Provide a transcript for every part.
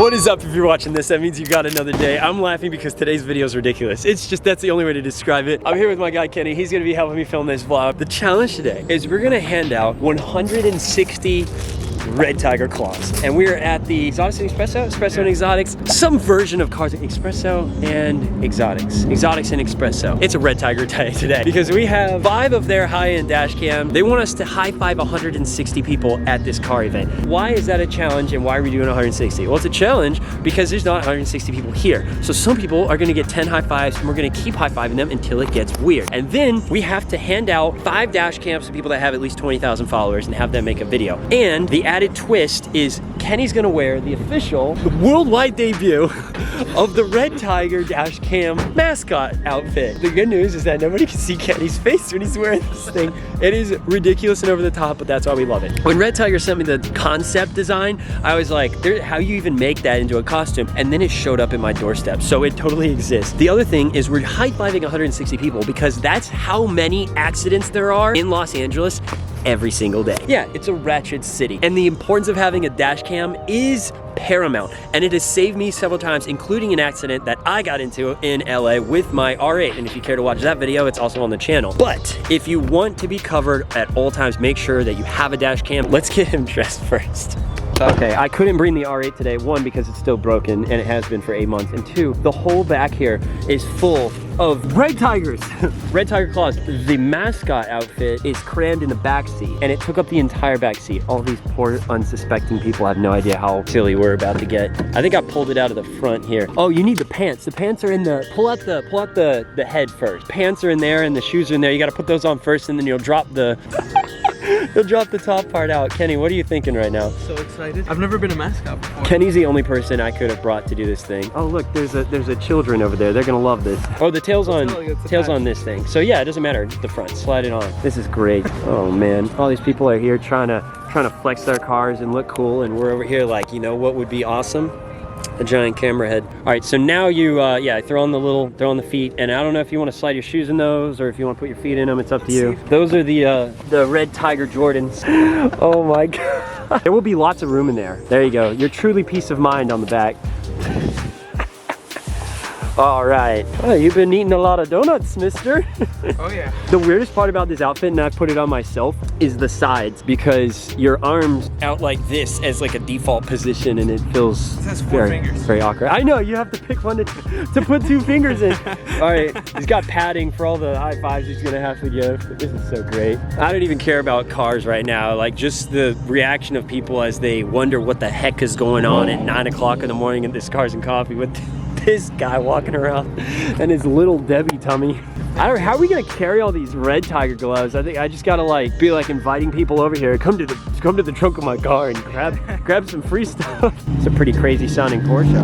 What is up if you're watching this? That means you got another day. I'm laughing because today's video is ridiculous. It's just, that's the only way to describe it. I'm here with my guy Kenny. He's gonna be helping me film this vlog. The challenge today is we're gonna hand out 160 red tiger claws. And we're at the Exotics and Espresso and Exotics. Some version of cars, Espresso and Exotics. Exotics and Espresso. It's a red tiger day today because we have 5 of their high-end dash cam. They want us to high five 160 people at this car event. Why is that a challenge and why are we doing 160? Well, it's a challenge because there's not 160 people here. So some people are gonna get 10 high fives and we're gonna keep high fiving them until it gets weird. And then we have to hand out 5 dash cams to people that have at least 20,000 followers and have them make a video. And the added twist is Kenny's gonna wear the official worldwide debut of the red tiger dash cam mascot outfit. The good news is that nobody can see Kenny's face when he's wearing this thing. It is ridiculous and over the top, but that's why we love it. When Red Tiger sent me the concept design, I was like, how you even make that into a costume? And then it showed up at my doorstep, so it totally exists. The other thing is we're high-fiving 160 people because that's how many accidents there are in Los Angeles every single day. Yeah, it's a ratchet city. And the importance of having a dash cam is paramount. And it has saved me several times, including an accident that I got into in LA with my R8. And if you care to watch that video, it's also on the channel. But if you want to be covered at all times, make sure that you have a dash cam. Let's get him dressed first. Okay, I couldn't bring the R8 today. 1, because it's still broken and it has been for 8 months. And 2, the whole back here is full of red tigers. Red tiger claws. The mascot outfit is crammed in the back seat and it took up the entire back seat. All these poor unsuspecting people have no idea how silly we're about to get. I think I pulled it out of the front here. Oh, you need the pants. The pants are in the, pull out the head first. Pants are in there and the shoes are in there. You gotta put those on first and then you'll drop the you'll drop the top part out. Kenny, what are you thinking right now? So excited. I've never been a mascot before. Kenny's the only person I could have brought to do this thing. Oh look, there's a children over there. They're gonna love this. Oh, the tail's on this thing. So yeah, it doesn't matter. The front, slide it on. This is great. Oh man, all these people are here trying to flex their cars and look cool, and we're over here like, you know what would be awesome? A giant camera head. All right, so now you, yeah, throw on the feet, and I don't know if you want to slide your shoes in those or if you want to put your feet in them. It's up to you. Those are the red tiger Jordans. Oh my God. There will be lots of room in there. There you go. You're truly peace of mind on the back. All right. Oh, you've been eating a lot of donuts, mister. Oh yeah. The weirdest part about this outfit, and I've put it on myself, is the sides, because your arms out like this as like a default position and it feels very awkward. I know, you have to pick one to put 2 fingers in. All right, he's got padding for all the high fives he's gonna have to give. This is so great. I don't even care about cars right now. Like just the reaction of people as they wonder what the heck is going on at 9 o'clock in the morning in this Cars and Coffee with this guy walking around and his little Debbie tummy. I don't know, how are we gonna carry all these red tiger gloves? I think I just gotta like be like inviting people over here. Come to the trunk of my car and grab some free stuff. It's a pretty crazy sounding Porsche.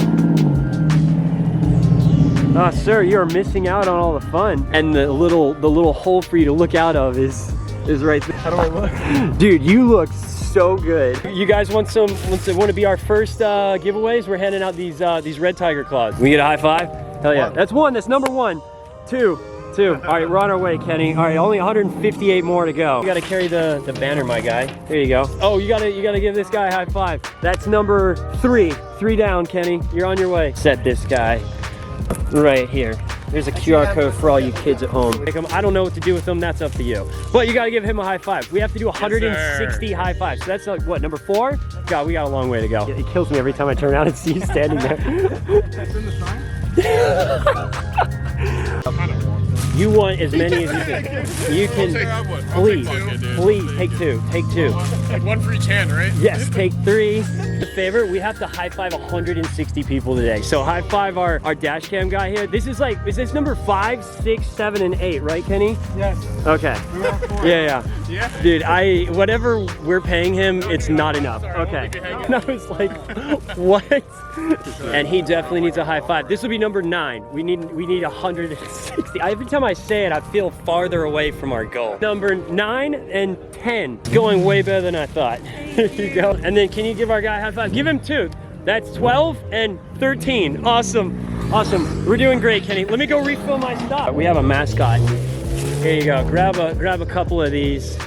Ah, sir, you are missing out on all the fun. And the little hole for you to look out of is right there. How do I look? Dude, you look so good. You guys want to be our first giveaways? We're handing out these red tiger claws. We get a high five? Hell yeah. That's 1. That's number 1. 2. All right, we're on our way, Kenny. All right, only 158 more to go. You gotta carry the banner, my guy. There you go. Oh, you gotta give this guy a high five. That's number 3. 3 down, Kenny. You're on your way. Set this guy right here. There's a QR code for all you kids at home. I don't know what to do with them, that's up to you. But you gotta give him a high five. We have to do 160 high fives. So that's like, what, number 4? God, we got a long way to go. It kills me every time I turn around and see you standing there. That's in the sign? You want as many as you can. You can, please, take 2. Take 2. Like 1 for each hand, right? Yes, take 3. The favor, we have to high five 160 people today. So high five our dash cam guy here. This is like, is this number 5, 6, 7, and 8, right, Kenny? Yes. Okay. Yeah. Dude, whatever we're paying him, it's not enough. Okay. And I was like, what? And he definitely needs a high five. This will be number 9. We need 160. Every time I say it, I feel farther away from our goal. Number 9 and 10. Going way better than I thought. Here you go. And then can you give our guy a high five? Give him 2. That's 12 and 13. Awesome. We're doing great, Kenny. Let me go refill my stuff. We have a mascot. Here you go. Grab a couple of these.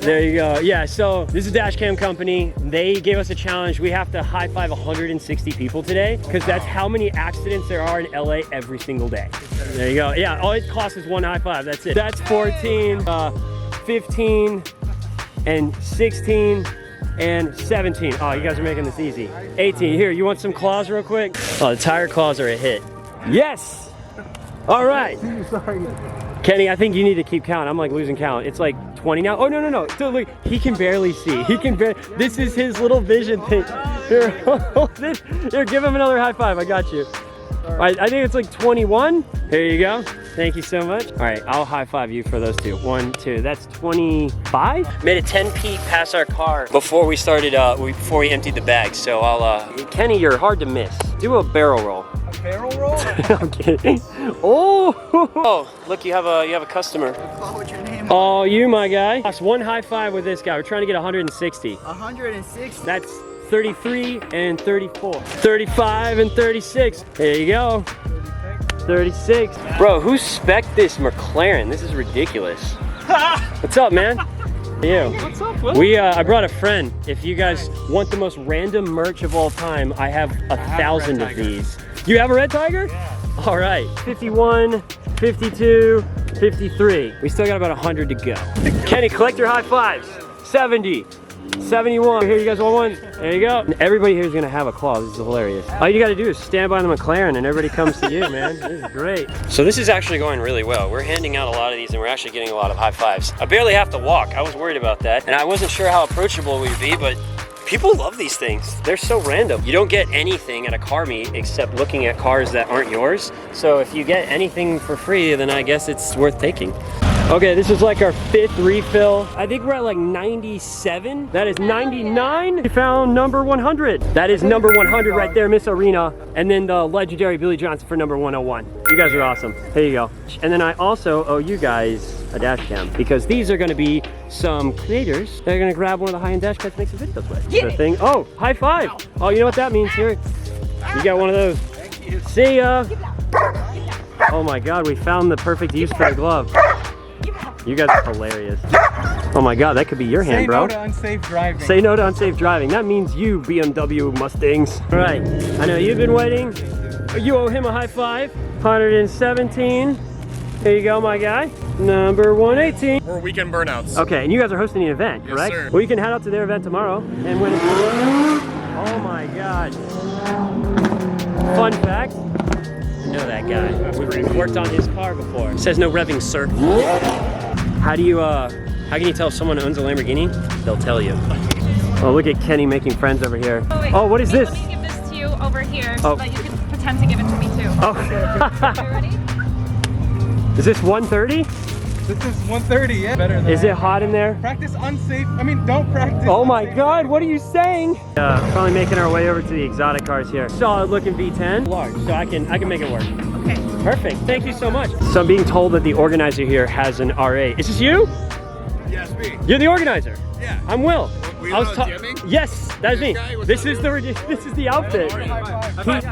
There you go. Yeah, so this is Dash Cam Company. They gave us a challenge. We have to high five 160 people today because that's how many accidents there are in LA every single day. There you go. Yeah, all it costs is one high five. That's it. That's 14, 15, and 16, and 17. Oh, you guys are making this easy. 18. Here, you want some claws real quick? Oh, the tire claws are a hit. Yes! All right. Sorry. Kenny, I think you need to keep count. I'm like losing count. It's like 20 now. Oh, no. Dude, look, he can barely see. He can barely, this is his little vision thing. Here, here, give him another high five. I got you. All right, I think it's like 21. Here you go. Thank you so much. All right, I'll high five you for those two. 1, 2, that's 25. Made a 10 peek past our car before we started, before we emptied the bag. So I'll, Kenny, you're hard to miss. Do a barrel roll. A barrel roll? I'm kidding. Oh, look, you have a customer. What's your name? Oh, you, my guy. Lost one high five with this guy. We're trying to get 160. 160. That's 33 and 34. 35 and 36. There you go. 36. Bro, who spec'd this McLaren? This is ridiculous. What's up, man? You. What's up, Will? I brought a friend. If you guys want the most random merch of all time, I have 1,000 of these. You have a red tiger? Yeah. All right. 51, 52, 53. We still got about 100 to go. Kenny, collect your high fives. 70. 71. Here, you guys want one? There you go. And everybody here is gonna have a claw. This is hilarious. All you gotta do is stand by the McLaren and everybody comes to you, man. This is great. So this is actually going really well. We're handing out a lot of these and we're actually getting a lot of high fives. I barely have to walk. I was worried about that. And I wasn't sure how approachable we'd be, but people love these things. They're so random. You don't get anything at a car meet except looking at cars that aren't yours. So if you get anything for free, then I guess it's worth taking. Okay, this is like our 5th refill. I think we're at like 97. That is 99. We found number 100. That is number 100 right there, Miss Arena. And then the legendary Billy Johnson for number 101. You guys are awesome. Here you go. And then I also owe you guys a dash cam because these are gonna be some creators that are gonna grab one of the high-end dash cams and make some videos with. The thing. Oh, high five. Oh, you know what that means here? You got one of those. Thank you. See ya. Oh my God, we found the perfect use for a glove. You guys are hilarious. Oh my God, that could be your hand, bro. Say no to unsafe driving. Say no to unsafe driving. That means you, BMW Mustangs. All right, I know you've been waiting. You owe him a high five. 117. Here you go, my guy. Number 118. We're weekend burnouts. Okay, and you guys are hosting an event, correct? Yes, sir. Well, you can head out to their event tomorrow and win. Oh my God. Fun fact. I know that guy. We've worked on his car before. It says no revving, sir. How can you tell if someone owns a Lamborghini? They'll tell you. Oh, look at Kenny making friends over here. Oh, wait, oh, what is this? Let me give this to you over here so that you can pretend to give it to me too. Oh. You ready? Is this 130? This is 130, yeah. Better than Is it hot in there? Practice unsafe. I mean, don't practice. Oh my God, what are you saying? Probably making our way over to the exotic cars here. Solid looking V10. Large, so I can make it work. Okay. Perfect, thank you so much. So I'm being told that the organizer here has an RA. Is this you? Yes, me. You're the organizer? Yeah. I'm Will. Were you DMing? Yes, that's me. guy? What's This up, is the outfit.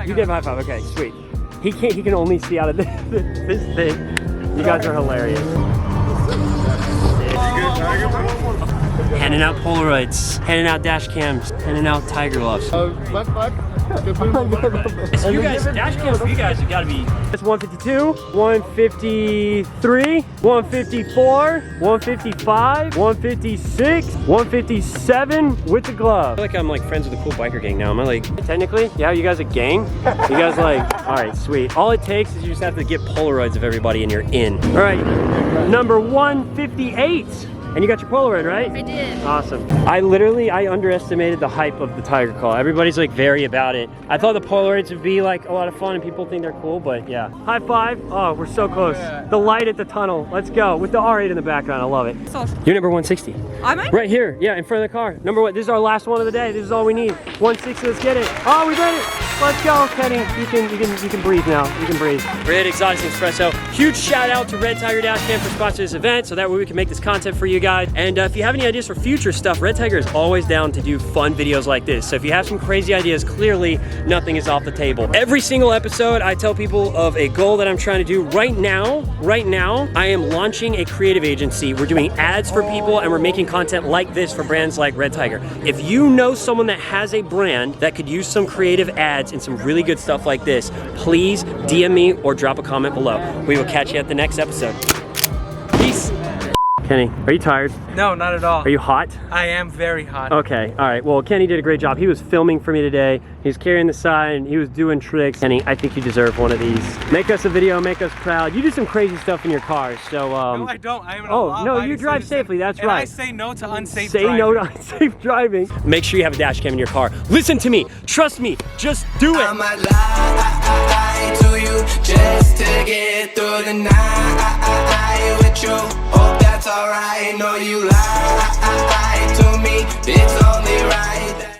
You gave a high five, okay, sweet. He can only see out of this thing. You guys are hilarious. Handing out Polaroids, handing out dash cams, handing out tiger gloves. You guys, dash cams for you guys have got to be. It's 152, 153, 154, 155, 156, 157 with the glove. I feel like I'm like friends with a cool biker gang now. Am I like, technically? Yeah, you guys a gang? You guys like, all right, sweet. All it takes is you just have to get Polaroids of everybody and you're in. All right, number 158. And you got your Polaroid, right? I did. Awesome. I underestimated the hype of the Tiger Claw. Everybody's like very about it. I thought the Polaroids would be like a lot of fun and people think they're cool, but yeah. High five. Oh, we're so close. The light at the tunnel. Let's go. With the R8 in the background. I love it. So, You're number 160. am I? Right here. Yeah, in front of the car. Number one. This is our last one of the day. This is all we need. 160. Let's get it. Oh, we did it. Let's go, Kenny. You can breathe now. You can breathe. Red Exotic Espresso. Huge shout out to Red Tiger Dash Cam for sponsoring this event, so that way we can make this content for you guys. And if you have any ideas for future stuff, Red Tiger is always down to do fun videos like this. So if you have some crazy ideas, clearly nothing is off the table. Every single episode, I tell people of a goal that I'm trying to do. Right now, I am launching a creative agency. We're doing ads for people and we're making content like this for brands like Red Tiger. If you know someone that has a brand that could use some creative ads and some really good stuff like this, please DM me or drop a comment below. We will catch you at the next episode. Peace. Kenny, are you tired? No, not at all. Are you hot? I am very hot. Okay, all right. Well, Kenny did a great job. He was filming for me today. He was carrying the sign. He was doing tricks. Kenny, I think you deserve one of these. Make us a video, make us proud. You do some crazy stuff in your car, so No, I don't. I am no, you drive safely. That's right. I say no to unsafe Say driving. no to unsafe driving. Make sure you have a dash cam in your car. Listen to me. Trust me. Just do it. I might lie to you just to get through the night with you. Hope that's alright. No, you lie to me. It's only right.